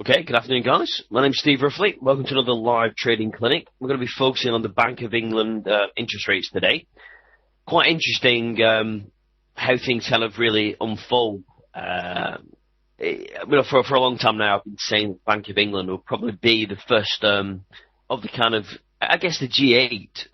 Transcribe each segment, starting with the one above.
Okay, good afternoon, guys. My name's Steve Ruffley. Welcome to another live trading clinic. We're going to be focusing on the Bank of England interest rates today. Quite interesting how things kind of really unfold. For a long time now, I've been saying the Bank of England will probably be the first of the kind of, I guess, the G8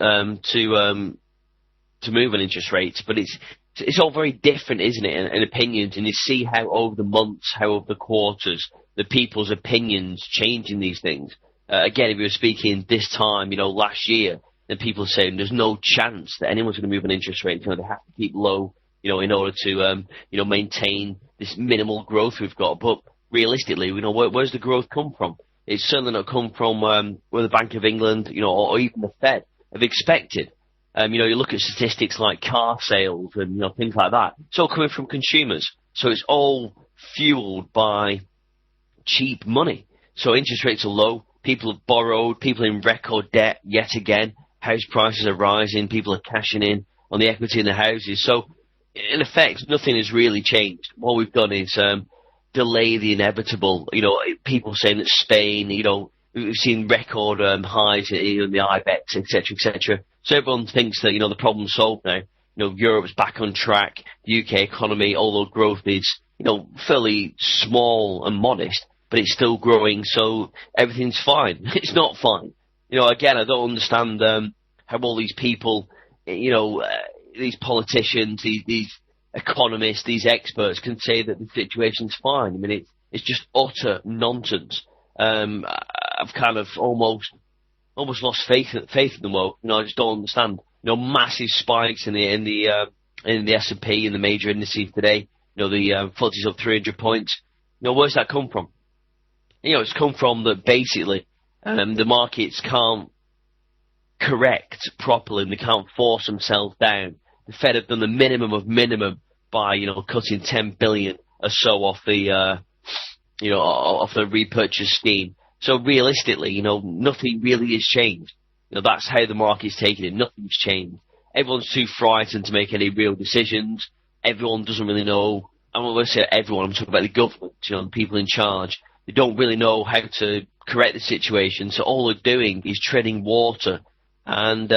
to move on interest rates. But it's all very different, isn't it, in opinions? And you see how over the months, how over the quarters, the people's opinions changing these things. Again, if you were speaking this time, last year, then people are saying there's no chance that anyone's going to move on interest rates. They have to keep low, in order to, maintain this minimal growth we've got. But realistically, where's the growth come from? It's certainly not come from where the Bank of England, or even the Fed have expected. You look at statistics like car sales and, things like that. It's all coming from consumers. So it's all fueled by cheap money. So interest rates are low. People have borrowed. People are in record debt yet again. House prices are rising. People are cashing in on the equity in the houses. So in effect, nothing has really changed. What we've done is delay the inevitable. People saying that Spain, we've seen record highs in the IBEX, etc., etc. So everyone thinks that, the problem's solved now. Europe's back on track. The UK economy, although growth is, fairly small and modest, but it's still growing, so everything's fine. It's not fine. Again, I don't understand how all these people, these politicians, these economists, these experts can say that the situation's fine. I mean, it's just utter nonsense. I've kind of almost lost faith in the world. I just don't understand. Massive spikes in the S&P and the major indices today. The FTSE's up 300 points. Where's that come from? It's come from that basically the markets can't correct properly and they can't force themselves down. The Fed have done the minimum of minimum by, cutting 10 billion or so off the, off the repurchase scheme. So realistically, nothing really has changed. That's how the market's taking it. Nothing's changed. Everyone's too frightened to make any real decisions. Everyone doesn't really know. I'm not going to say everyone. I'm talking about the government, the people in charge. They don't really know how to correct the situation. So all they're doing is treading water and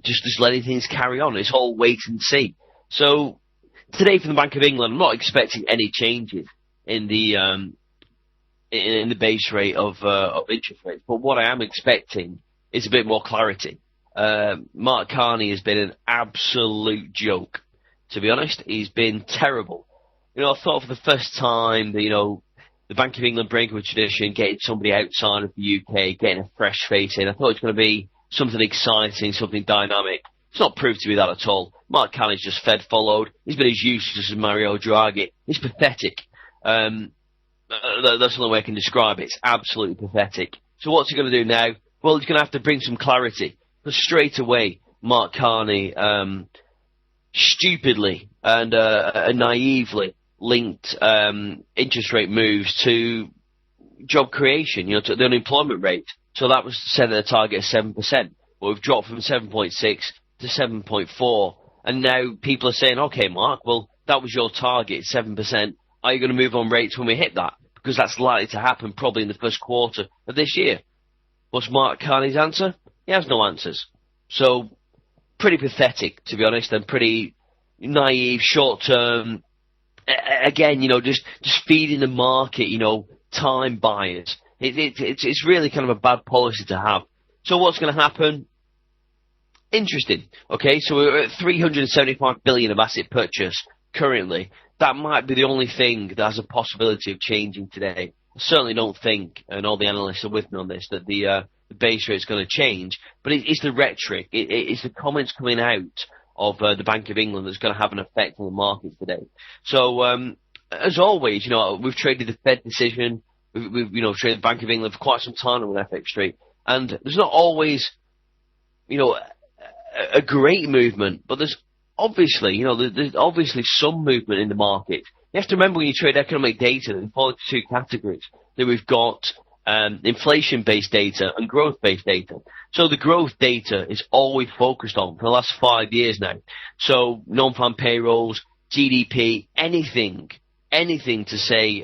just letting things carry on. It's all wait and see. So today from the Bank of England, I'm not expecting any changes in the base rate of interest rates. But what I am expecting is a bit more clarity. Mark Carney has been an absolute joke, to be honest. He's been terrible. I thought for the first time that, the Bank of England breaking with tradition, getting somebody outside of the UK, getting a fresh face in. I thought it was going to be something exciting, something dynamic. It's not proved to be that at all. Mark Carney's just Fed followed. He's been as useless as Mario Draghi. It's pathetic. That's the only way I can describe it. It's absolutely pathetic. So what's he going to do now? Well, he's going to have to bring some clarity. Because straight away, Mark Carney stupidly and naively linked interest rate moves to job creation, to the unemployment rate. So that was set at a target of 7%. Well, we've dropped from 7.6 to 7.4. And now people are saying, okay, Mark, well, that was your target, 7%. Are you going to move on rates when we hit that? Because that's likely to happen probably in the first quarter of this year. What's Mark Carney's answer? He has no answers. So, pretty pathetic, to be honest, and pretty naive, short-term. Again, just feeding the market, time buyers. It's really kind of a bad policy to have. So what's going to happen? Interesting. Okay, so we're at 375 billion of asset purchase currently. That might be the only thing that has a possibility of changing today. I certainly don't think, and all the analysts are with me on this, that the base rate is going to change. But it's the rhetoric. It's the comments coming out of the Bank of England that's going to have an effect on the markets today. So, as always, we've traded the Fed decision. We've traded the Bank of England for quite some time on FX Street. And there's not always, a great movement, but there's obviously, there's obviously some movement in the market. You have to remember when you trade economic data, that it falls into two categories. That we've got inflation-based data and growth-based data. So the growth data is always focused on for the last 5 years now. So non-farm payrolls, GDP, anything to say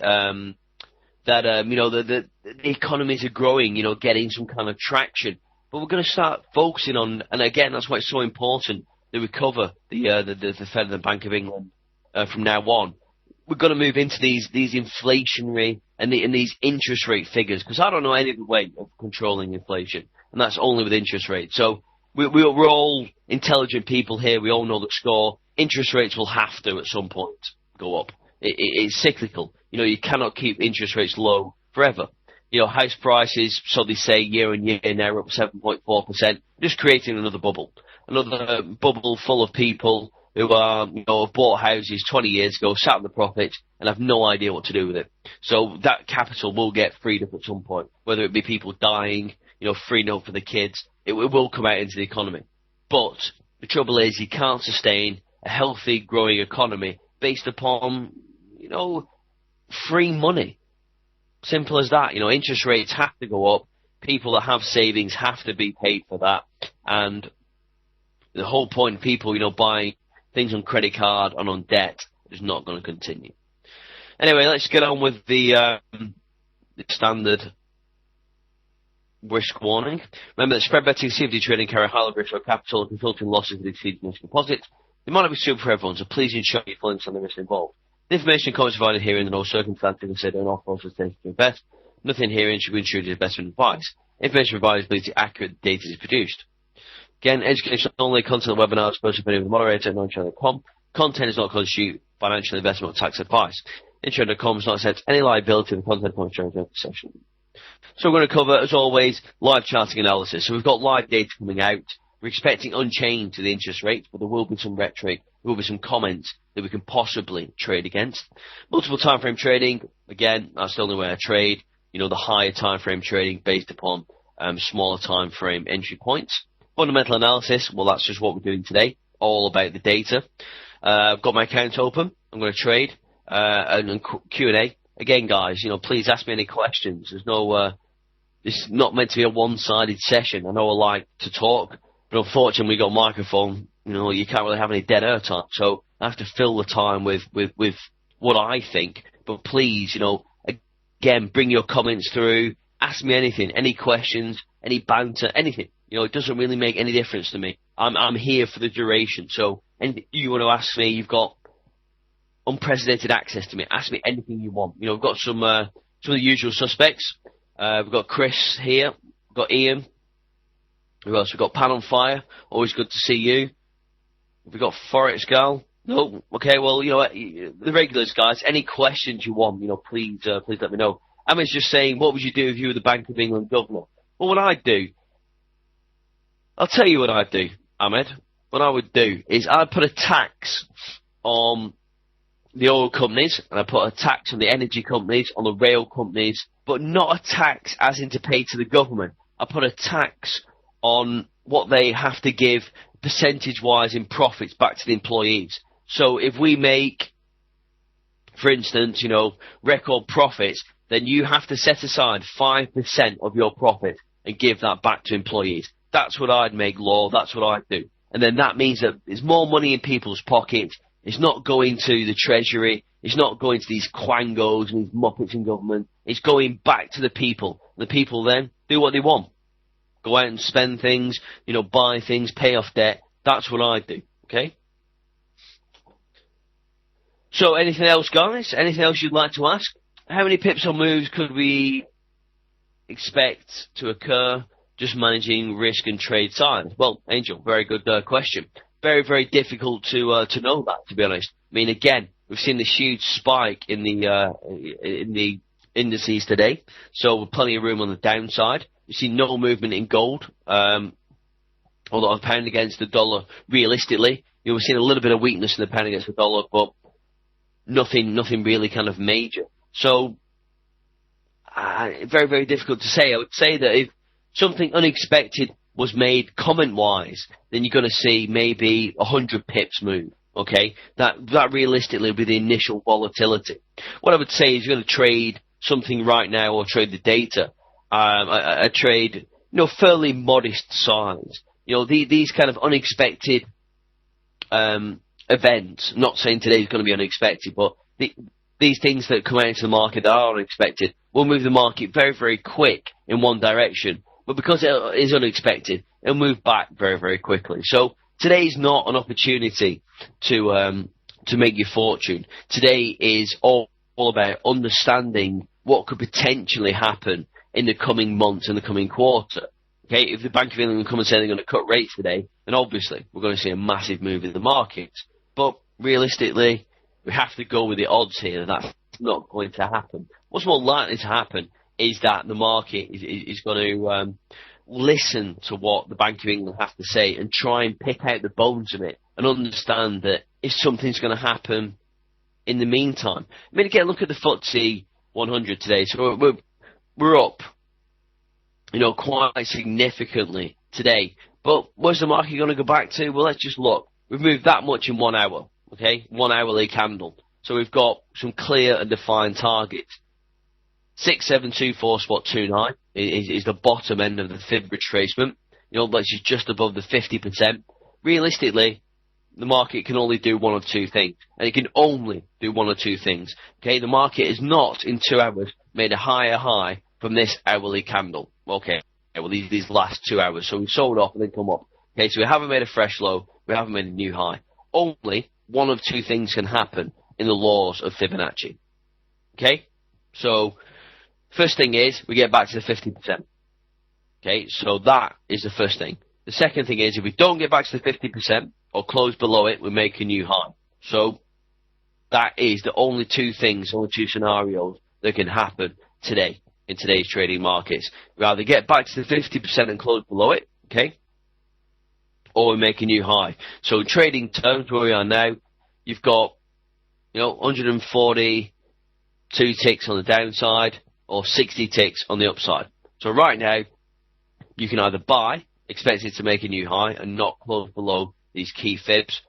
that the economies are growing, getting some kind of traction. But we're going to start focusing on, and again, that's why it's so important that we cover the Fed and the Bank of England from now on. We're going to move into these inflationary and these interest rate figures, because I don't know any other way of controlling inflation, and that's only with interest rates. So we're all intelligent people here. We all know the score. Interest rates will have to, at some point, go up. It's cyclical. You cannot keep interest rates low forever. House prices, so they say, year on year now are up 7.4%, just creating another bubble full of people who are, have bought houses 20 years ago, sat on the profits, and have no idea what to do with it. So that capital will get freed up at some point, whether it be people dying, freeing up for the kids. It will come out into the economy. But the trouble is, you can't sustain a healthy, growing economy based upon, free money. Simple as that. Interest rates have to go up. People that have savings have to be paid for that. And the whole point of people, buying things on credit card and on debt is not going to continue. Anyway, let's get on with the standard risk warning. Remember that spread betting, CFD trading carry high risk or capital and resulting losses that exceed risk deposits. It might not be suitable for everyone, so please ensure you fully understand the risk involved. The information and comments provided here in no circumstances consider an offer or solicitation to invest. Nothing herein should be construed as investment advice. Information provided is believed to be accurate data is produced. Again, education only, content of webinars, posted by the moderator at non-channel.com. Content is not constitute financial investment or tax advice. Intro.com does not accept any liability in the content of the session. So we're going to cover, as always, live charting analysis. So we've got live data coming out. We're expecting unchanged to the interest rate, but there will be some rhetoric, there will be some comments that we can possibly trade against. Multiple time frame trading, again, that's the only way I trade. The higher time frame trading based upon smaller time frame entry points. Fundamental analysis, well, that's just what we're doing today, all about the data. I've got my account open. I'm going to trade and Q&A. Again, guys, please ask me any questions. There's no, it's not meant to be a one-sided session. I know I like to talk, but unfortunately, we got a microphone. You can't really have any dead air time. So I have to fill the time with what I think. But please, again, bring your comments through. Ask me anything, any questions, any banter, anything. It doesn't really make any difference to me. I'm here for the duration. So anything you want to ask me, you've got unprecedented access to me. Ask me anything you want. We've got some of the usual suspects. We've got Chris here. We've got Ian. Who else? We've got Pan on Fire. Always good to see you. We've got Forex Gal. No. Okay, well, the regulars, guys, any questions you want, please let me know. Ahmed's just saying, what would you do if you were the Bank of England governor? Well, what I'd do, I'll tell you what I'd do, Ahmed. What I would do is I'd put a tax on the oil companies, and I put a tax on the energy companies, on the rail companies, but not a tax as in to pay to the government. I put a tax on what they have to give percentage-wise in profits back to the employees. So if we make, for instance, record profits, then you have to set aside 5% of your profit and give that back to employees. That's what I'd make law. That's what I'd do. And then that means that there's more money in people's pockets. It's not going to the Treasury. It's not going to these quangos and these muppets in government. It's going back to the people. The people then do what they want. Go out and spend things, buy things, pay off debt. That's what I do, okay? So anything else, guys? Anything else you'd like to ask? How many pips or moves could we expect to occur just managing risk and trade size? Well, Angel, very good question. Very, very difficult to know that, to be honest. I mean, again, we've seen this huge spike in the indices today, so plenty of room on the downside. We've seen no movement in gold, although a pound against the dollar, realistically, we've seen a little bit of weakness in the pound against the dollar, but nothing really kind of major. So, very, very difficult to say. I would say that if something unexpected was made comment-wise, then you're going to see maybe 100 pips move, okay? That realistically will be the initial volatility. What I would say is you're going to trade something right now or trade the data. A trade, fairly modest size. These kind of unexpected events, I'm not saying today is going to be unexpected, but these things that come out into the market that are unexpected will move the market very, very quick in one direction. But because it is unexpected, it'll move back very, very quickly. So today is not an opportunity to make your fortune. Today is all about understanding what could potentially happen in the coming months and the coming quarter. Okay, if the Bank of England come and say they're going to cut rates today, then obviously we're going to see a massive move in the markets. But realistically, we have to go with the odds here. That's not going to happen. What's more likely to happen is that the market is going to listen to what the Bank of England have to say and try and pick out the bones of it and understand that if something's going to happen in the meantime. I mean, again, look at the FTSE 100 today. So we're up, quite significantly today. But where's the market going to go back to? Well, let's just look. We've moved that much in 1 hour, okay? 1 hourly candle. So we've got some clear and defined targets. 6724.29 is the bottom end of the fib retracement. Which is just above the 50%. Realistically, the market can only do one of two things. And it can only do one or two things. Okay, the market has not, in 2 hours, made a higher high from this hourly candle. Okay, well, these last 2 hours. So we've sold off and then come up. Okay, so we haven't made a fresh low. We haven't made a new high. Only one of two things can happen in the laws of Fibonacci. Okay, so first thing is we get back to the 50%. Okay, so that is the first thing. The second thing is if we don't get back to the 50% or close below it, we make a new high. So that is the only two things, only two scenarios that can happen today in today's trading markets. We either get back to the 50% and close below it, okay, or we make a new high. So in trading terms, where we are now, you've got 142 ticks on the downside or 60 ticks on the upside. So right now, you can either buy, expecting it to make a new high and not close below these key fibs,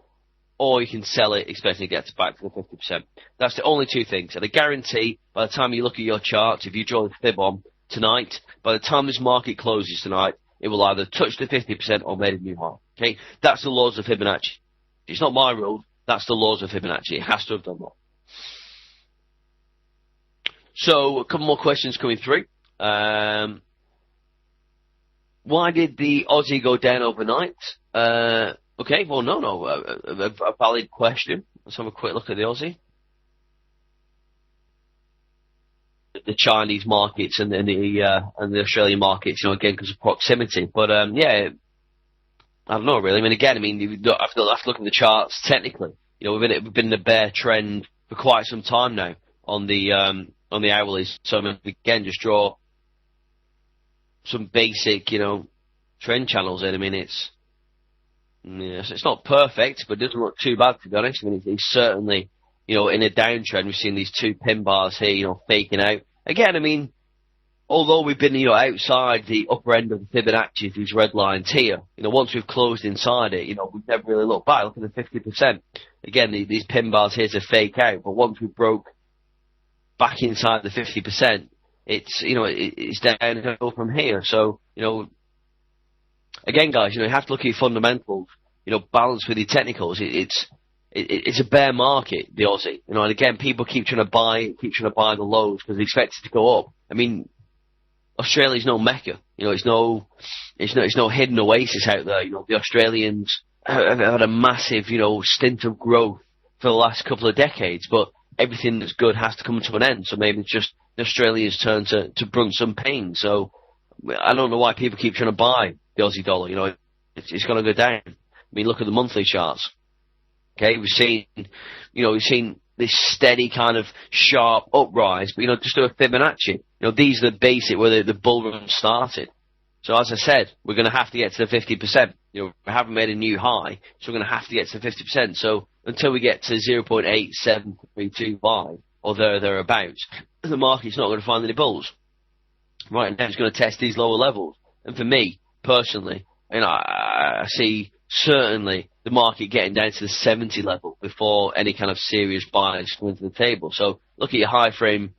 or you can sell it, expecting it to get back to the 50%. That's the only two things. And I guarantee, by the time you look at your charts, if you draw the fib on tonight, by the time this market closes tonight, it will either touch the 50% or make a new high. Okay, that's the laws of Fibonacci. It's not my rule. That's the laws of Fibonacci. It has to have done that. So a couple more questions coming through. Why did the Aussie go down overnight? Okay, well, no, a valid question. Let's have a quick look at the Aussie. The Chinese markets and the Australian markets, again, because of proximity. But yeah, I don't know really. You have to look at the charts technically. We've been in a bear trend for quite some time now on the hourlies. So again, just draw some basic, trend channels in. It's not perfect, but it doesn't look too bad to be honest. It's certainly, in a downtrend, we've seen these two pin bars here, faking out. Again, although we've been, outside the upper end of the Fibonacci, these red lines here, once we've closed inside it, we've never really looked back. Look at the 50%. Again, these pin bars here to fake out, but once we broke back inside the 50%, it's downhill from here. So, again, guys, you have to look at your fundamentals, balance with your technicals. It's a bear market, the Aussie. And again, people keep trying to buy the lows because they expect it to go up. Australia's no Mecca. It's no hidden oasis out there. The Australians have had a massive, stint of growth for the last couple of decades, but everything that's good has to come to an end. So maybe it's just the Australians' turn to brunt some pain. So I don't know why people keep trying to buy the Aussie dollar. It's going to go down. Look at the monthly charts. Okay, we've seen this steady kind of sharp uprise, but just do a Fibonacci. These are the basic where the bull run started. So as I said, we're going to have to get to the 50%. We haven't made a new high, so we're going to have to get to the 50%. So until we get to 0.87325 or thereabouts, the market's not going to find any bulls. Right now, it's going to test these lower levels. And for me personally, I see certainly the market getting down to the 70 level before any kind of serious buys come into the table. So look at your high frame,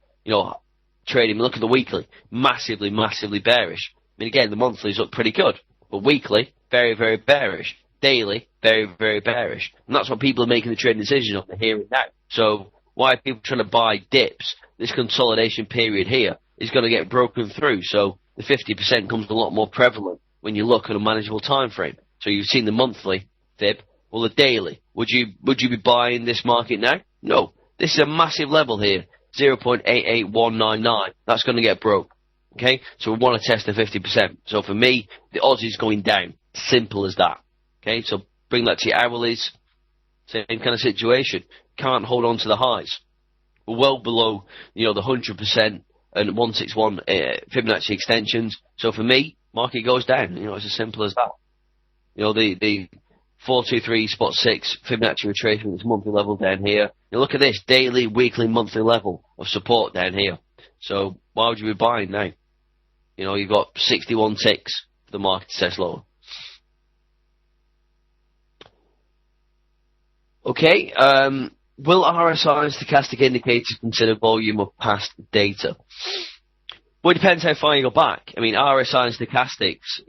trading. Look at the weekly, massively, massively bearish. Again, the monthlies look pretty good, but weekly, very, very bearish. Daily, very, very bearish. And that's what people are making the trading decision on the here and now. So why are people trying to buy dips? This consolidation period here is going to get broken through. So the 50% comes a lot more prevalent when you look at a manageable time frame. So you've seen the monthly fib. Well, the daily. Would you be buying this market now? No. This is a massive level here. 0.88199. That's going to get broke. Okay? So we want to test the 50%. So for me, the odds is going down. Simple as that. Okay? So bring that to your hourlies. Same kind of situation. Can't hold on to the highs. We're well below, the 100% and 161 Fibonacci extensions. So for me, market goes down. It's as simple as that. The 423.6 Fibonacci retracement is monthly level down here. Look at this daily, weekly, monthly level of support down here. So why would you be buying now? You've got 61 ticks for the market to test lower. Okay, will RSI and stochastic indicators consider volume of past data? Well, it depends how far you go back. RSI and stochastics,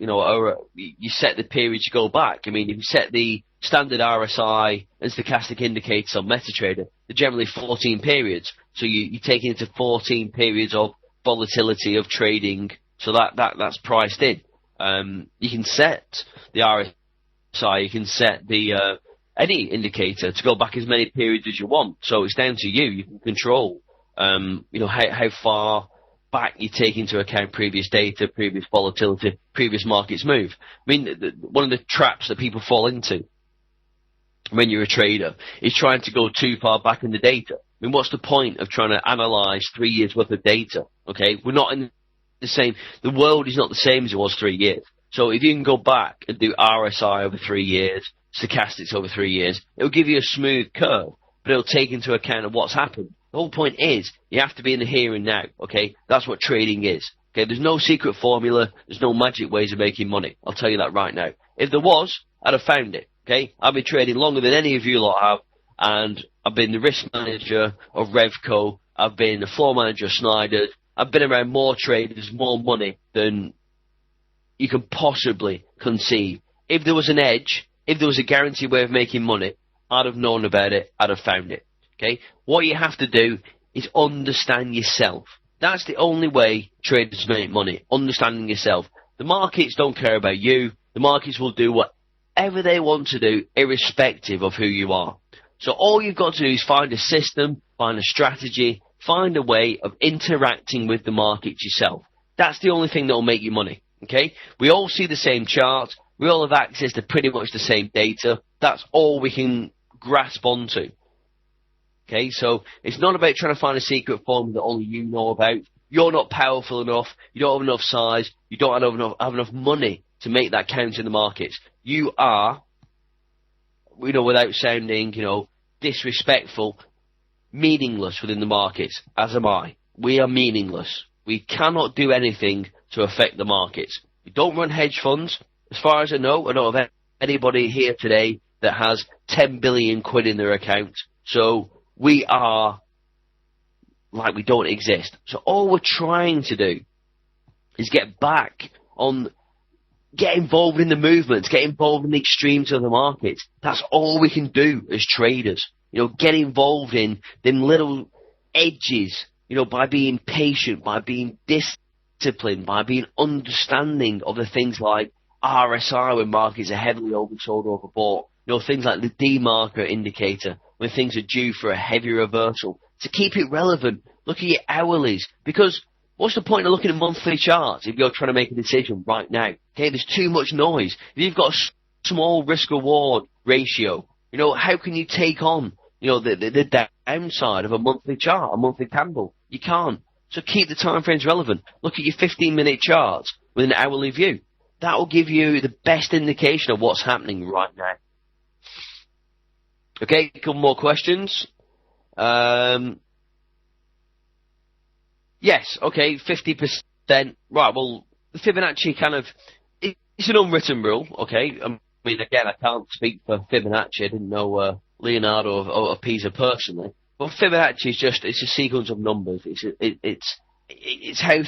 you set the period you go back. If you set the standard RSI and stochastic indicators on MetaTrader, they're generally 14 periods. So you take into 14 periods of volatility of trading, so that's priced in. You can set the RSI, you can set the any indicator to go back as many periods as you want. So it's down to you. You can control, how far back you take into account previous data, previous volatility, previous markets move. One of the traps that people fall into when you're a trader is trying to go too far back in the data. What's the point of trying to analyze 3 years worth of data? Okay, we're not in the same. The world is not the same as it was 3 years. So if you can go back and do RSI over 3 years, stochastics over 3 years, it'll give you a smooth curve, but it'll take into account of what's happened. The whole point is you have to be in the here and now. Okay, that's what trading is. Okay, there's no secret formula. There's no magic ways of making money. I'll tell you that right now. If there was, I'd have found it. Okay, I've been trading longer than any of you lot have, and I've been the risk manager of Revco. I've been the floor manager of Snyder's. I've been around more traders, more money than you can possibly conceive. If there was an edge, if there was a guaranteed way of making money, I'd have known about it. I'd have found it. Okay? What you have to do is understand yourself. That's the only way traders make money. Understanding yourself. The markets don't care about you. The markets will do whatever they want to do, irrespective of who you are. So all you've got to do is find a system, find a strategy, find a way of interacting with the markets yourself. That's the only thing that will make you money. Okay? We all see the same charts. We all have access to pretty much the same data. That's all we can grasp onto. Okay? So it's not about trying to find a secret formula that only you know about. You're not powerful enough. You don't have enough size. You don't have enough money to make that count in the markets. You are, without sounding, disrespectful, meaningless within the markets, as am I. We are meaningless. We cannot do anything to affect the markets. We don't run hedge funds. As far as I know, I don't have anybody here today that has 10 billion quid in their account. So we are like we don't exist. So all we're trying to do is get involved in the movements, get involved in the extremes of the markets. That's all we can do as traders. Get involved in them little edges, by being patient, by being disciplined, by being understanding of the things like RSI when markets are heavily oversold or overbought. Things like the D-marker indicator when things are due for a heavy reversal. To keep it relevant, look at your hourlies. Because what's the point of looking at monthly charts if you're trying to make a decision right now? Okay, there's too much noise. If you've got a small risk-reward ratio, how can you take on, the downside of a monthly chart, a monthly candle? You can't. So keep the time frames relevant. Look at your 15-minute charts with an hourly view. That will give you the best indication of what's happening right now. Okay, a couple more questions. Yes, okay, 50%. Right, well, the Fibonacci it's an unwritten rule, okay? Again, I can't speak for Fibonacci. I didn't know Leonardo or Pisa personally. But Fibonacci is it's a sequence of numbers. It's how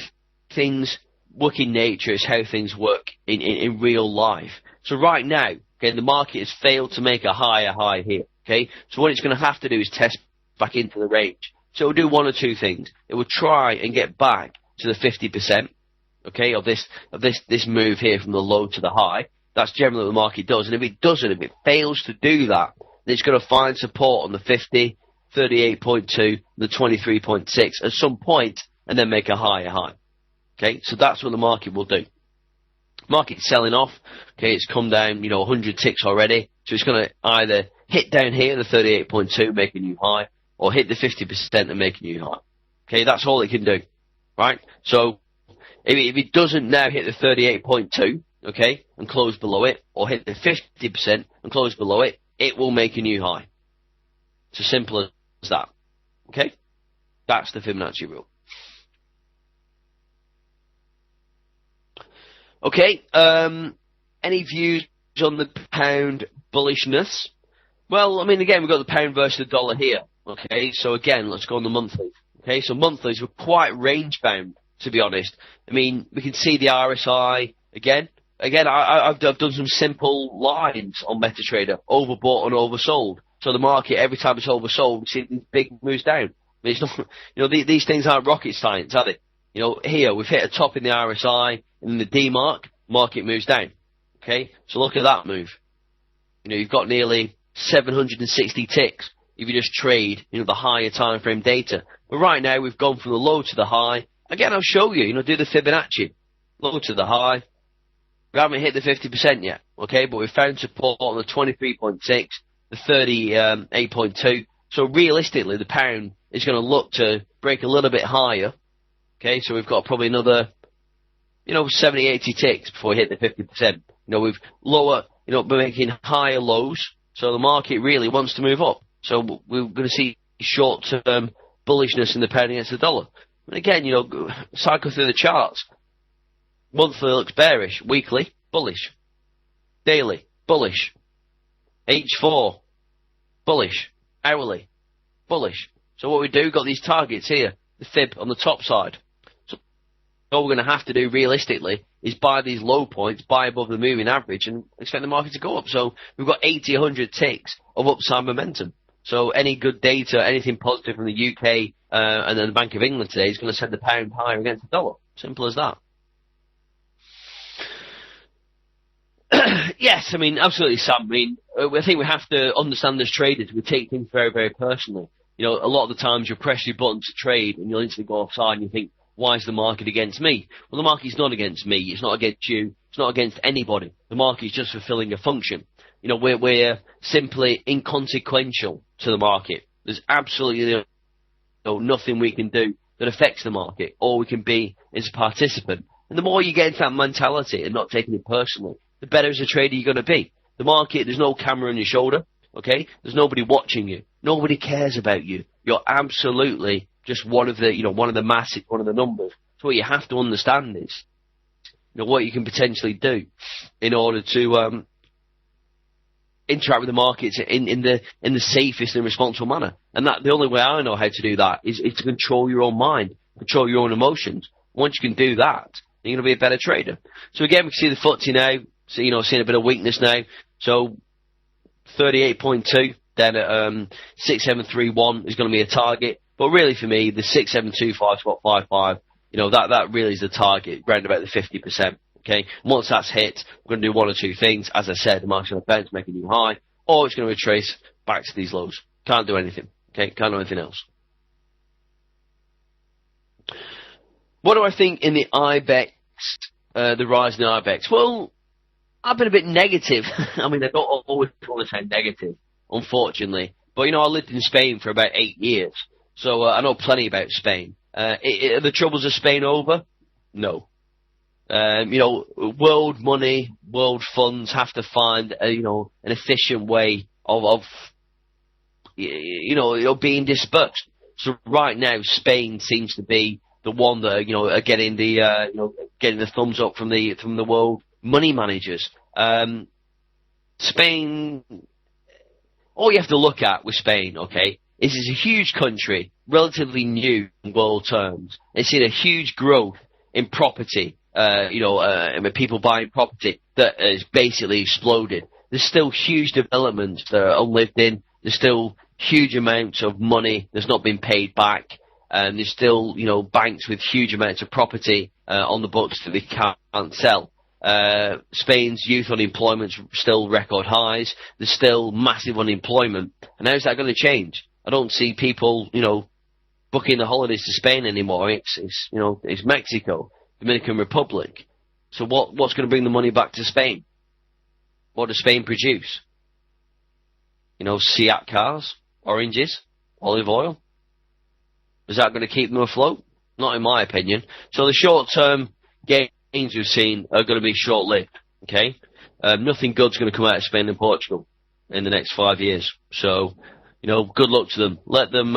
things work in nature. It's how things work in real life. So right now, okay, the market has failed to make a higher high here, okay? So what it's going to have to do is test back into the range. So it will do one or two things. It will try and get back to the 50%, okay, of this move here from the low to the high. That's generally what the market does. And if it doesn't, if it fails to do that, then it's going to find support on the 50, 38.2, the 23.6 at some point, and then make a higher high. Okay, so that's what the market will do. Market's selling off. Okay, it's come down, 100 ticks already. So it's going to either hit down here, the 38.2, make a new high, or hit the 50% and make a new high. Okay, that's all it can do. Right? So if it doesn't now hit the 38.2, okay, and close below it, or hit the 50% and close below it, it will make a new high. It's as simple as that. Okay? That's the Fibonacci rule. Okay, any views on the pound bullishness? Well, I mean, again, we've got the pound versus the dollar here. Okay, so again, let's go on the monthlies. Okay, so monthlies were quite range bound, to be honest. I mean, we can see the RSI again. I've done some simple lines on MetaTrader, overbought and oversold. So the market, every time it's oversold, we see these big moves down. I mean, it's not, these things aren't rocket science, are they? Here we've hit a top in the RSI, and in the D market moves down. Okay, so look at that move. You've got nearly 760 ticks if you just trade, the higher time frame data. But right now we've gone from the low to the high. Again, I'll show you. Do the Fibonacci, low to the high. We haven't hit the 50% yet. Okay, but we've found support on the 23.6, the 38.2. So realistically, the pound is going to look to break a little bit higher. Okay, so we've got probably another, 70, 80 ticks before we hit the 50%. We've lower, we're making higher lows. So the market really wants to move up. So we're going to see short-term bullishness in the pound against the dollar. And again, cycle through the charts. Monthly looks bearish. Weekly, bullish. Daily, bullish. H4, bullish. Hourly, bullish. So what we do, got these targets here. The fib on the top side. So all we're going to have to do realistically is buy these low points, buy above the moving average, and expect the market to go up. So we've got 80, 100 ticks of upside momentum. So any good data, anything positive from the UK and then the Bank of England today is going to send the pound higher against the dollar. Simple as that. Yes, I mean, absolutely, Sam. I mean, I think we have to understand as traders, we take things very, very personally. A lot of the times you press your button to trade and you'll instantly go offside and you think, why is the market against me? Well, the market's not against me. It's not against you. It's not against anybody. The market's just fulfilling a function. We're simply inconsequential to the market. There's absolutely nothing we can do that affects the market. All we can be is a participant. And the more you get into that mentality and not taking it personally, the better as a trader you're going to be. The market, there's no camera on your shoulder, okay? There's nobody watching you. Nobody cares about you. You're absolutely just one of the masses, one of the numbers. So what you have to understand is, what you can potentially do in order to interact with the markets in the safest and responsible manner. And that the only way I know how to do that is to control your own mind, control your own emotions. Once you can do that, you're going to be a better trader. So again, we can see the FTSE now, so seeing a bit of weakness now. So 38.2, then at 6731 is going to be a target. But really for me, the 6725 spot 55, that really is the target, round about the 50%. Okay, once that's hit, we're going to do one or two things. As I said, the market's going to bounce, make a new high, or it's going to retrace back to these lows. Can't do anything. Okay, can't do anything else. What do I think in the IBEX, the rise in the IBEX? Well, I've been a bit negative. I mean, I don't always want to sound negative, unfortunately. But, I lived in Spain for about 8 years, so I know plenty about Spain. Are the troubles of Spain over? No. World money, world funds have to find, an efficient way of being dispersed. So right now, Spain seems to be the one that are getting getting the thumbs up from the world money managers. Spain, all you have to look at with Spain, okay, is it's a huge country, relatively new in world terms. It's seen a huge growth in property. People buying property that has basically exploded. There's still huge developments that are unlived in. There's still huge amounts of money that's not been paid back. And there's still, banks with huge amounts of property on the books that they can't sell. Spain's youth unemployment's still record highs. There's still massive unemployment. And how's that going to change? I don't see people, booking the holidays to Spain anymore. It's Mexico, Dominican Republic. So what's going to bring the money back to Spain? What does Spain produce? Seat cars, oranges, olive oil. Is that going to keep them afloat? Not in my opinion. So the short-term gains we've seen are going to be short-lived. Okay, nothing good's going to come out of Spain and Portugal in the next 5 years. So, good luck to them. Let them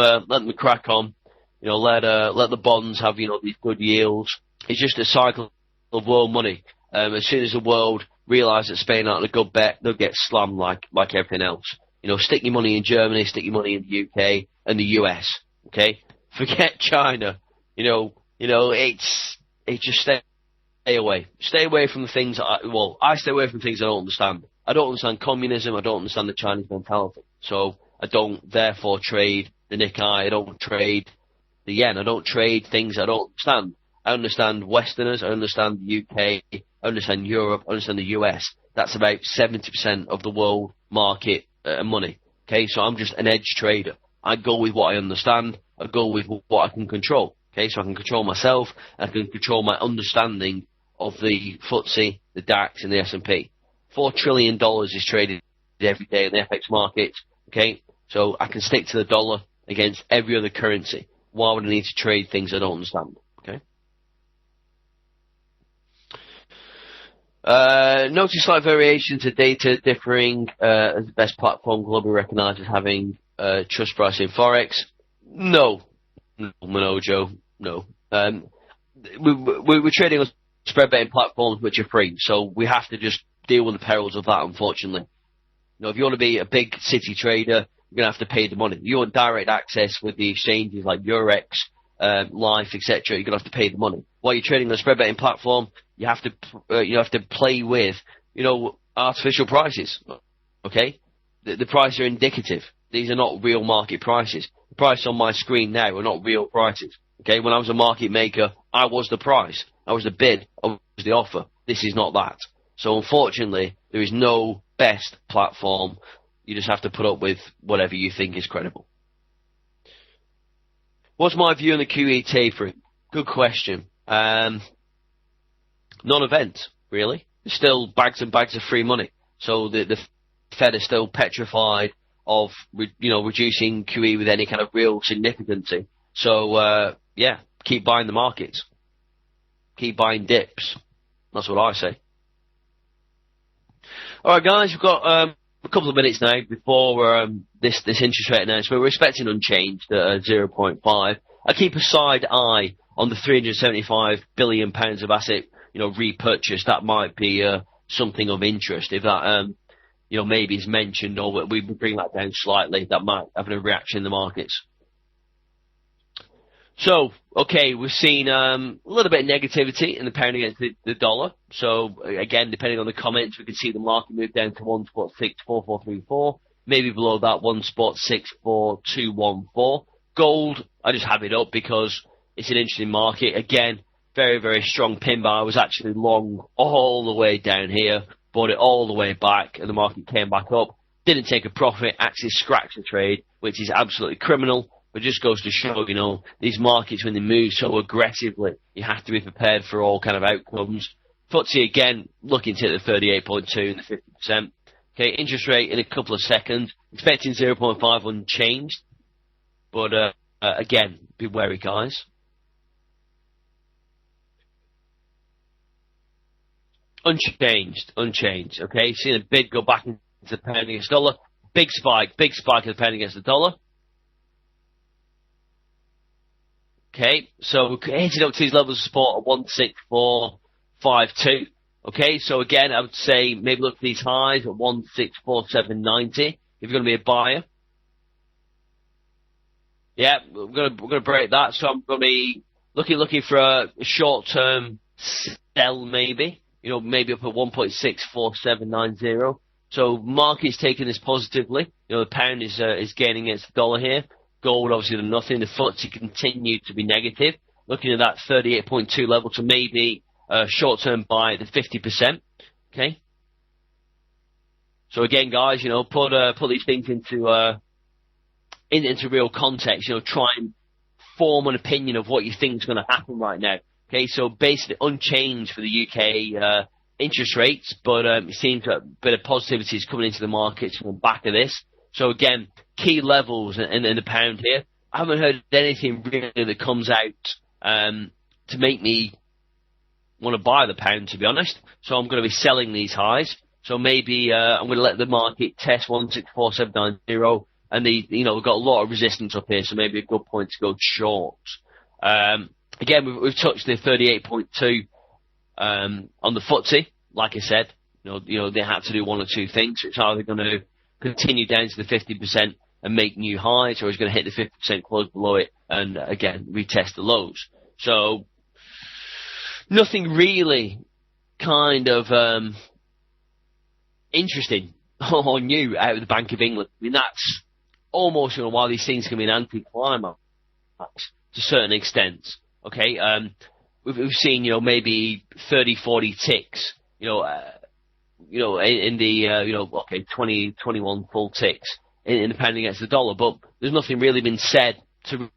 crack on. Let the bonds have these good yields. It's just a cycle of world money. As soon as the world realise that Spain aren't a good bet, they'll get slammed like everything else. Stick your money in Germany, stick your money in the UK and the US. Okay. Forget China. It's just stay away. Stay away from the things I stay away from things I don't understand. I don't understand communism. I don't understand the Chinese mentality. So I don't therefore trade the Nikkei. I don't trade the yen. I don't trade things I don't understand. I understand Westerners. I understand the UK. I understand Europe. I understand the US. That's about 70% of the world market money. Okay, so I'm just an edge trader. I go with what I understand. I go with what I can control. Okay, so I can control myself. I can control my understanding of the FTSE, the DAX, and the S&P. $4 trillion is traded every day in the FX market. Okay, so I can stick to the dollar against every other currency. Why would I need to trade things I don't understand? Okay. Notice slight variations of data differing as the best platform globally recognised as having trust pricing Forex. No, Joe. No. We're trading on spread betting platforms which are free, so we have to just deal with the perils of that, unfortunately. If you want to be a big city trader, you're going to have to pay the money. If you want direct access with the exchanges like Eurex, Life, etc., you're going to have to pay the money. While you're trading on a spread betting platform, you have to play with, artificial prices. Okay? The prices are indicative. These are not real market prices. The price on my screen now are not real prices. Okay, when I was a market maker, I was the price. I was the bid. I was the offer. This is not that. So unfortunately, there is no best platform. You just have to put up with whatever you think is credible. What's my view on the QE tapering? Good question. Non-event, really. There's still bags and bags of free money. So the Fed is still petrified of, reducing QE with any kind of real significance. So, keep buying the markets. Keep buying dips. That's what I say. All right, guys, we've got a couple of minutes now before this interest rate announcement. We're expecting unchanged at 0.5. I keep a side eye on the £375 billion of asset, repurchase. That might be something of interest. If that, maybe is mentioned, or we bring that down slightly, that might have a reaction in the markets. So, okay, we've seen a little bit of negativity in the pound against the dollar. So, again, depending on the comments, we can see the market move down to 1.64434. Maybe below that, 1.64214. Gold, I just have it up because it's an interesting market. Again, very, very strong pin bar. I was actually long all the way down here, bought it all the way back, and the market came back up. Didn't take a profit, actually scratched the trade, which is absolutely criminal. But just goes to show, these markets, when they move so aggressively, you have to be prepared for all kind of outcomes. FTSE, again, looking to hit the 38.2 and the 50%. Okay, interest rate in a couple of seconds. Expecting 0.5 unchanged. But, again, be wary, guys. Unchanged. Okay, seeing a bid go back into the pound against the dollar. Big spike of the pound against the dollar. Okay, so we're hitting up to these levels of support at 16452. Okay, so again, I would say maybe look for these highs at 164,790 if you're going to be a buyer. Yeah, we're going to break that, so I'm going to be looking for a short-term sell maybe. Maybe up at 1.64790. So market's taking this positively. The pound is gaining against the dollar here. Gold obviously done nothing. The FTSE continued to be negative. Looking at that 38.2 level to maybe short-term buy at the 50%. Okay. So again, guys, put these things into real context. Try and form an opinion of what you think is going to happen right now. Okay, so basically unchanged for the UK interest rates, but it seems a bit of positivity is coming into the markets on the back of this. So again, key levels in the pound here. I haven't heard anything really that comes out to make me want to buy the pound, to be honest. So I'm going to be selling these highs. So maybe I'm going to let the market test 164,790, and we've got a lot of resistance up here, so maybe a good point to go short. Again, we've touched the 38.2 on the FTSE. Like I said, they had to do one or two things. It's either going to continue down to the 50% and make new highs, or it's going to hit the 50%, close below it, and again retest the lows. So nothing really kind of interesting or new out of the Bank of England. I mean, that's almost why these things can be an anti-climax to a certain extent. Okay, we've seen maybe 30, 40 ticks. In the 20, 21 full ticks in the pound against the dollar, but there's nothing really been said to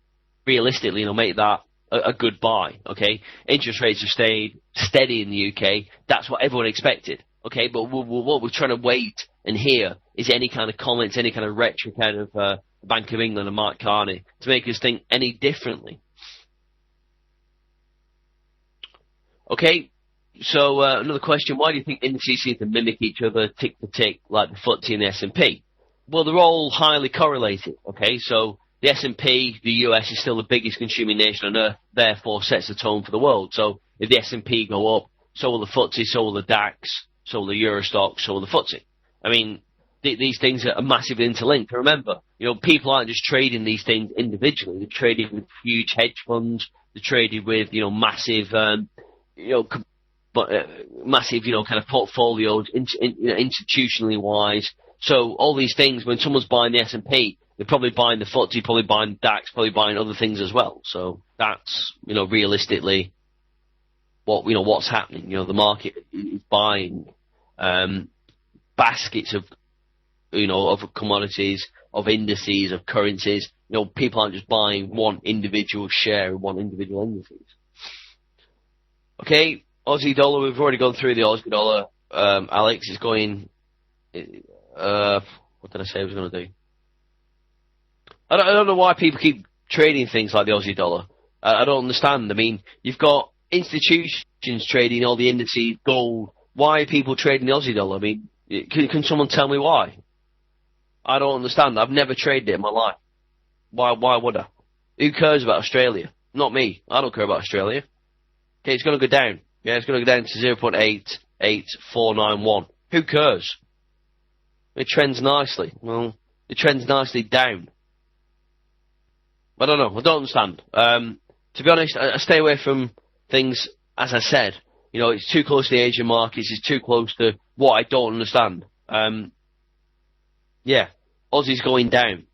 realistically make that a good buy. Okay, interest rates have stayed steady in the UK. That's what everyone expected. Okay, but what we're trying to wait and hear is any kind of comments, any kind of rhetoric out of Bank of England and Mark Carney to make us think any differently. Okay, so another question: why do you think indices seem to mimic each other tick for tick, like the FTSE and the S&P? Well, they're all highly correlated. Okay, so the S&P, the US, is still the biggest consuming nation on Earth, therefore sets the tone for the world. So if the S&P go up, so will the FTSE, so will the DAX, so will the Eurostock, so will the FTSE. I mean, these things are massively interlinked. Remember, people aren't just trading these things individually. They're trading with huge hedge funds. They're trading with, massive, massive, kind of portfolios, institutionally wise. So all these things, when someone's buying the S&P, they're probably buying the FTSE, probably buying the DAX, probably buying other things as well. So that's, realistically what's happening. The market is buying baskets of commodities, of indices, of currencies. People aren't just buying one individual share of one individual indices. Okay, Aussie dollar, we've already gone through the Aussie dollar. Alex is going, what did I say I was going to do? I don't know why people keep trading things like the Aussie dollar. I don't understand. I mean, you've got institutions trading all the indices, gold. Why are people trading the Aussie dollar? I mean, can someone tell me why? I don't understand. I've never traded it in my life. Why would I? Who cares about Australia? Not me. I don't care about Australia. Okay, it's going to go down. Yeah, it's going to go down to 0.88491. Who cares? It trends nicely. Well, it trends nicely down. I don't know. I don't understand. To be honest, I stay away from things, as I said. It's too close to the Asian markets. It's too close to what I don't understand. Yeah, Aussie's going down.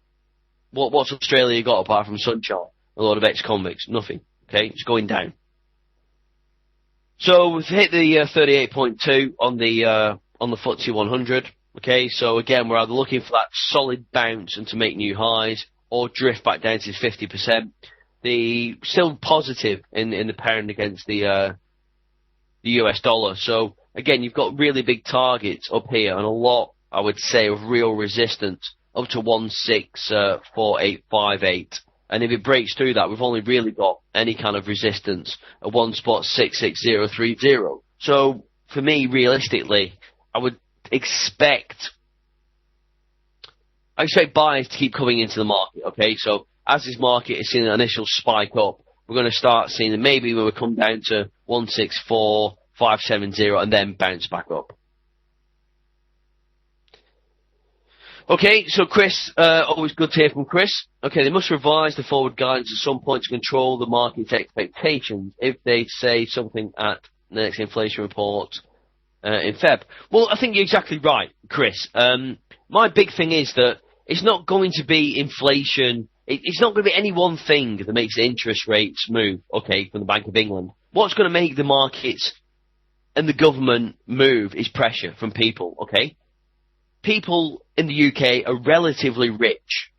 What's Australia got apart from sunshine? A lot of ex-convicts. Nothing. Okay, it's going down. So we've hit the 38.2 on the FTSE 100. Okay, so again, we're either looking for that solid bounce and to make new highs, or drift back down to 50%. The still positive in the pound against the US dollar. So again, you've got really big targets up here and a lot, I would say, of real resistance up to 164858. And if it breaks through that, we've only really got any kind of resistance at 1.66030. So for me, realistically, I would expect buyers to keep coming into the market. Okay, so as this market is seeing an initial spike up, we're going to start seeing that maybe we will come down to 164570 and then bounce back up. Okay, so Chris, always good to hear from Chris. Okay, they must revise the forward guidance at some point to control the market's expectations. If they say something at the next inflation report, in Feb. Well, I think you're exactly right, Chris. My big thing is that it's not going to be inflation. It's not going to be any one thing that makes the interest rates move, okay, from the Bank of England. What's going to make the markets and the government move is pressure from people, okay? People in the UK are relatively rich,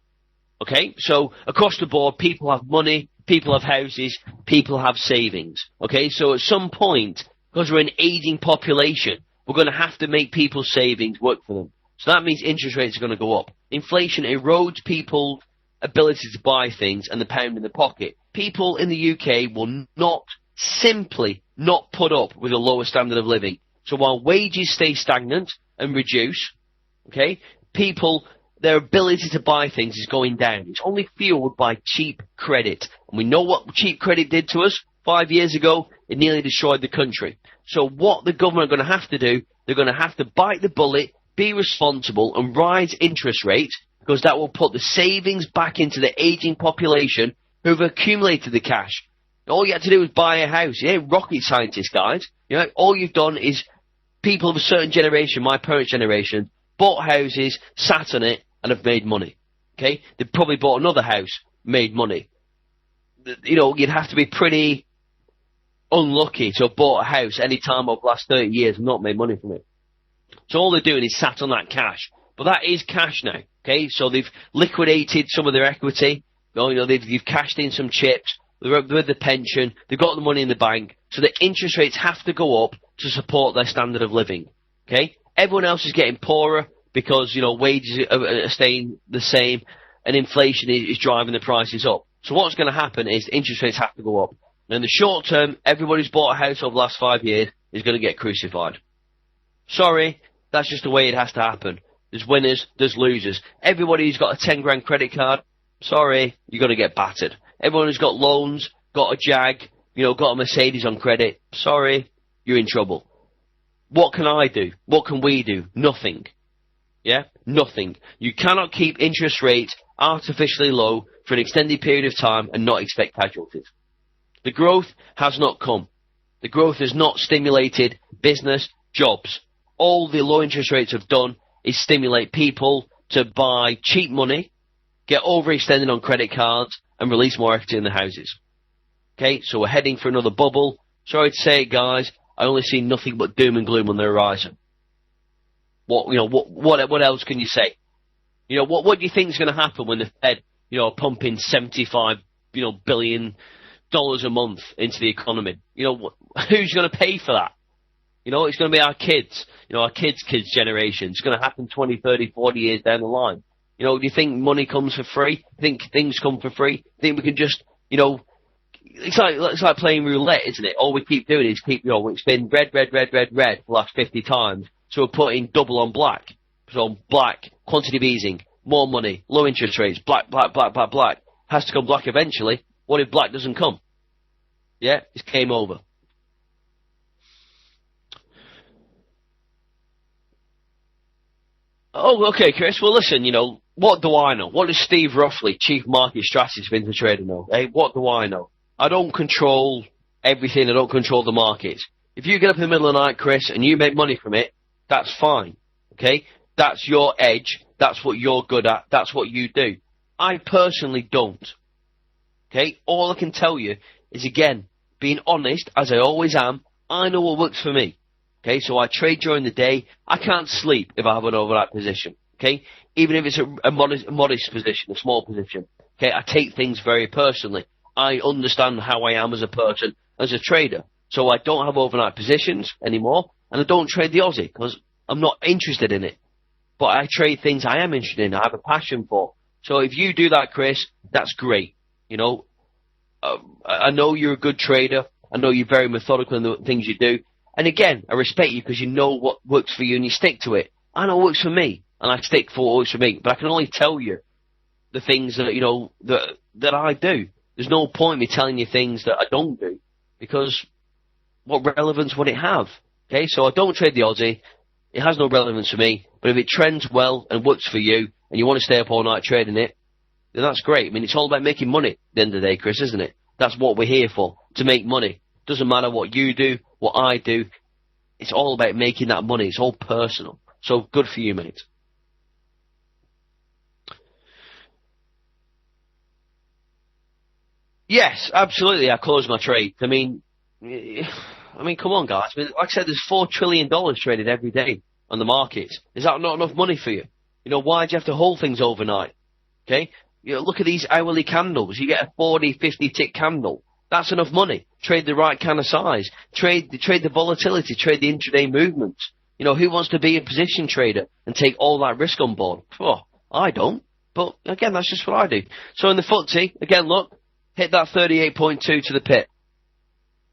okay? So across the board, people have money, people have houses, people have savings, okay? So at some point, because we're an aging population, we're going to have to make people's savings work for them. So that means interest rates are going to go up. Inflation erodes people's ability to buy things and the pound in the pocket. People in the UK will not simply not put up with a lower standard of living. So while wages stay stagnant and reduce, okay, people, their ability to buy things is going down. It's only fueled by cheap credit. And we know what cheap credit did to us 5 years ago. It nearly destroyed the country. So what the government are going to have to do, they're going to have to bite the bullet, be responsible and rise interest rates, because that will put the savings back into the aging population who've accumulated the cash. All you have to do is buy a house. You ain't rocket scientists, guys. You know, all you've done is people of a certain generation, my parents' generation, bought houses, sat on it, and have made money. Okay? They've probably bought another house, made money. You know, you'd have to be pretty unlucky to have bought a house any time over the last 30 years and not made money from it. So all they're doing is sat on that cash. But that is cash now. Okay? So they've liquidated some of their equity. You know, they've cashed in some chips. They're with the pension. They've got the money in the bank. So the interest rates have to go up to support their standard of living. Okay? Everyone else is getting poorer because, you know, wages are staying the same and inflation is driving the prices up. So what's going to happen is interest rates have to go up. And in the short term, everybody who's bought a house over the last 5 years is going to get crucified. Sorry, that's just the way it has to happen. There's winners, there's losers. Everybody who's got a 10 grand credit card, sorry, you're going to get battered. Everyone who's got loans, got a Jag, you know, got a Mercedes on credit, sorry, you're in trouble. What can I do? What can we do? Nothing. Yeah? Nothing. You cannot keep interest rates artificially low for an extended period of time and not expect casualties. The growth has not come. The growth has not stimulated business, jobs. All the low interest rates have done is stimulate people to buy cheap money, get overextended on credit cards, and release more equity in the houses. Okay, so we're heading for another bubble. Sorry to say it, guys. I only see nothing but doom and gloom on the horizon. What else can you say? You know, what do you think is going to happen when the Fed, you know, are pumping $75 billion a month into the economy? You know, who's going to pay for that? You know, it's going to be our kids. You know, our kids' generation. It's going to happen 20, 30, 40 years down the line. You know, do you think money comes for free? Do you think things come for free? Do you think we can just, you know, it's like playing roulette, isn't it? All we keep doing is we spin red for the last 50 times. So we're putting double on black. So black, quantitative easing, more money, low interest rates, black. Has to come black eventually. What if black doesn't come? Yeah, it's game over. Oh, okay, Chris. Well, listen, you know, what do I know? What does Steve Ruffley, Chief Market Strategist for Intertrader, know? Hey, what do I know? I don't control everything. I don't control the markets. If you get up in the middle of the night, Chris, and you make money from it, that's fine. Okay? That's your edge. That's what you're good at. That's what you do. I personally don't. Okay? All I can tell you is, again, being honest, as I always am, I know what works for me. Okay? So I trade during the day. I can't sleep if I have an overnight position. Okay? Even if it's a modest position, a small position. Okay? I take things very personally. I understand how I am as a person, as a trader. So I don't have overnight positions anymore, and I don't trade the Aussie because I'm not interested in it. But I trade things I am interested in, I have a passion for. So if you do that, Chris, that's great. You know, I know you're a good trader. I know you're very methodical in the things you do. And again, I respect you because you know what works for you and you stick to it. I know what works for me, and I stick for what works for me. But I can only tell you the things that, you know, that I do. There's no point in me telling you things that I don't do, because what relevance would it have? Okay, so I don't trade the Aussie. It has no relevance for me. But if it trends well and works for you, and you want to stay up all night trading it, then that's great. I mean, it's all about making money at the end of the day, Chris, isn't it? That's what we're here for, to make money. Doesn't matter what you do, what I do. it's all about making that money. It's all personal. So good for you, mate. Yes, absolutely. I closed my trade. Come on, guys. Like I said, there's $4 trillion traded every day on the market. Is that not enough money for you? Why do you have to hold things overnight? Okay? Look at these hourly candles. You get a 40, 50 tick candle. That's enough money. Trade the right kind of size. Trade the volatility. Trade the intraday movements. Who wants to be a position trader and take all that risk on board? Oh, I don't. But again, that's just what I do. So in the FTSE, again, look, hit that 38.2 to the pit.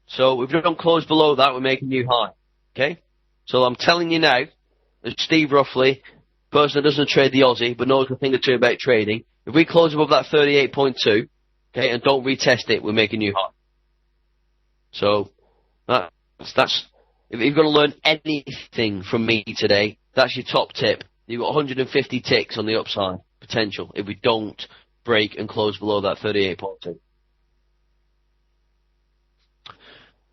So if we don't close below that, we're making a new high. Okay? So I'm telling you now, as Steve Ruffley, person that doesn't trade the Aussie but knows a thing or two about trading, if we close above that 38.2, okay, and don't retest it, we're making a new high. So that's if you're going to learn anything from me today, that's your top tip. You've got 150 ticks on the upside potential if we don't break and close below that 38.2.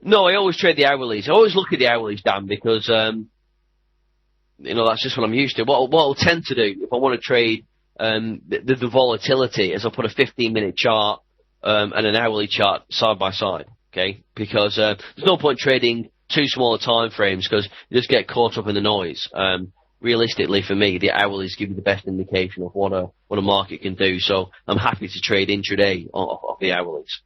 No, I always trade the hourlies. I always look at the hourlies, Dan, because that's just what I'm used to. What I'll tend to do if I want to trade the volatility is I'll put a 15-minute chart and an hourly chart side by side. Okay, because there's no point trading too small time frames because you just get caught up in the noise. Realistically, for me, the hourlies give you the best indication of what a market can do. So I'm happy to trade intraday off the hourlies.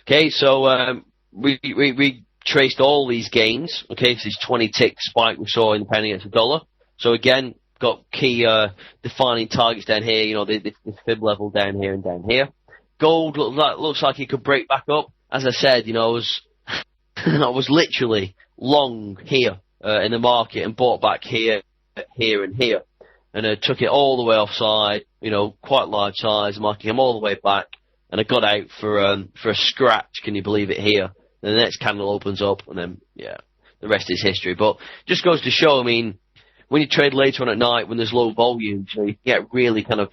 Okay, so we traced all these gains. Okay, so this 20 tick spike we saw in the penny against the dollar. So again, got key defining targets down here. The fib level down here and down here. Gold looks like it could break back up. As I said, I was I was literally long here in the market and bought back here, here, and here, and I took it all the way offside. Quite large size. The market came all the way back, and I got out for a scratch. Can you believe it? Here, and the next candle opens up, and then the rest is history. But just goes to show. When you trade later on at night when there's low volumes, you get really kind of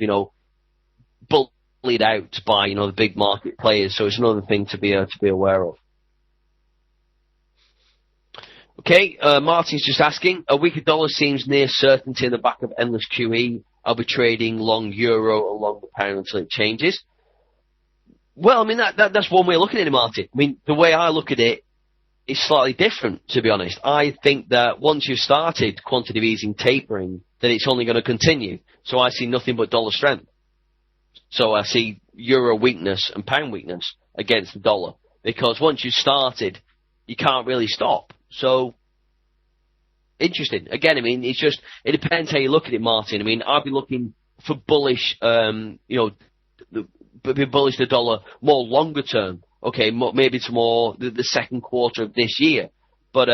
bullied out by the big market players. So it's another thing to be aware of. Okay, Martin's just asking, a weaker dollar seems near certainty in the back of endless QE. I'll be trading long euro or long the pound until it changes. Well, that's one way of looking at it, Martin. The way I look at it is slightly different, to be honest. I think that once you've started quantitative easing tapering, then it's only going to continue. So I see nothing but dollar strength. So I see euro weakness and pound weakness against the dollar. Because once you've started, you can't really stop. So, interesting. Again, it depends how you look at it, Martin. I'd be looking for bullish, be bullish the dollar more longer term. Okay, maybe it's more the second quarter of this year. But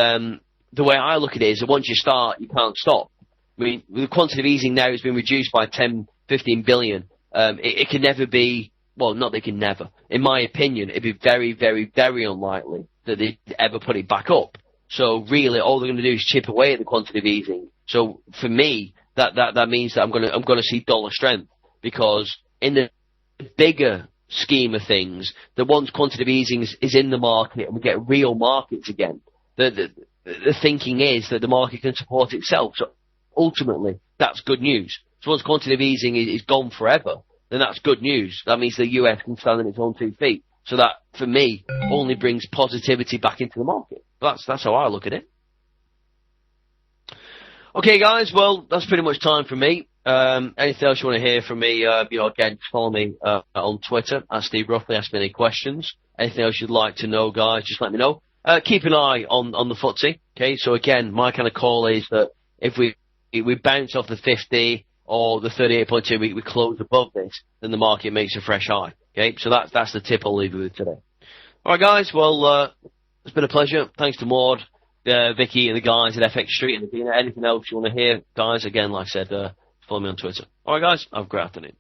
the way I look at it is that once you start, you can't stop. The quantitative easing now has been reduced by 10, 15 billion. It can never be, well, not that it can never. In my opinion, it'd be very, very, very unlikely that they'd ever put it back up. So really, all they're going to do is chip away at the quantitative easing. So for me, that means that I'm going to see dollar strength, because in the bigger scheme of things, that once quantitative easing is in the market and we get real markets again, the thinking is that the market can support itself. So ultimately, that's good news. So once quantitative easing is gone forever, then that's good news. That means the US can stand on its own 2 feet. So that, for me, only brings positivity back into the market. That's how I look at it. Okay, guys. Well, that's pretty much time for me. Anything else you want to hear from me? Again, just follow me on Twitter at Steve Ruffley. Ask me any questions. Anything else you'd like to know, guys? Just let me know. Keep an eye on the FTSE. Okay. So again, my kind of call is that if we bounce off the 50 or the 38.2, we close above this, then the market makes a fresh high. Okay. So that's the tip I'll leave you with today. All right, guys. Well, it's been a pleasure. Thanks to Maud, Vicky, and the guys at FX Street. And if you know anything else you want to hear, guys, again, like I said, follow me on Twitter. All right, guys. Have a great afternoon.